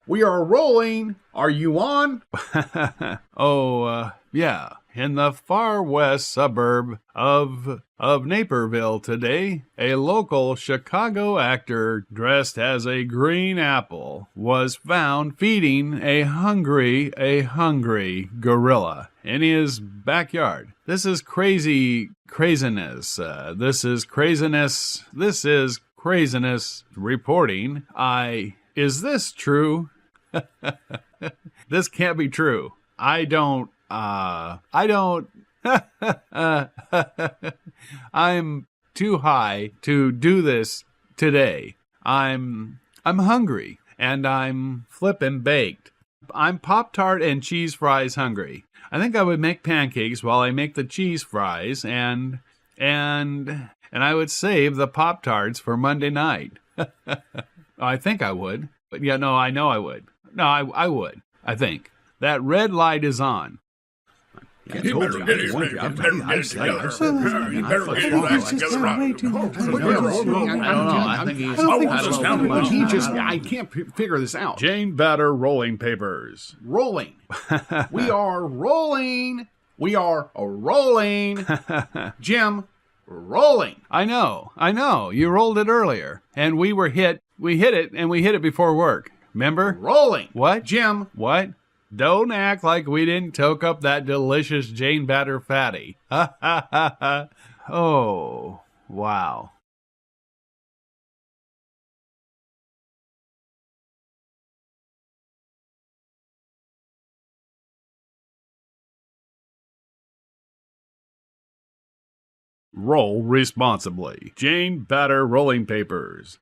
We are rolling. Are you on? Yeah. In the far west suburb of Naperville today, a local Chicago actor dressed as a green apple was found feeding a hungry gorilla in his backyard. This is craziness. This is craziness reporting. Is this true? This can't be true. I don't. I'm too high to do this today. I'm hungry and I'm flippin' baked. I'm Pop-Tart and cheese fries hungry. I think I would make pancakes while I make the cheese fries and I would save the Pop-Tarts for Monday night. I think I would. But yeah, no, I know I would. No, I would. I think. That red light is on. I told you. I warned you. I've better get it together. You better get it together. I don't know. I think he's... I can't figure this out. Jane Batter rolling papers. Rolling. We are rolling. We are rolling. Jim, rolling. I know. You rolled it earlier. And we hit it before work. Remember? Rolling. What? Jim. What? Don't act like we didn't toke up that delicious Jane Batter fatty. Ha ha ha ha. Oh, wow. Roll responsibly. Jane Batter rolling papers.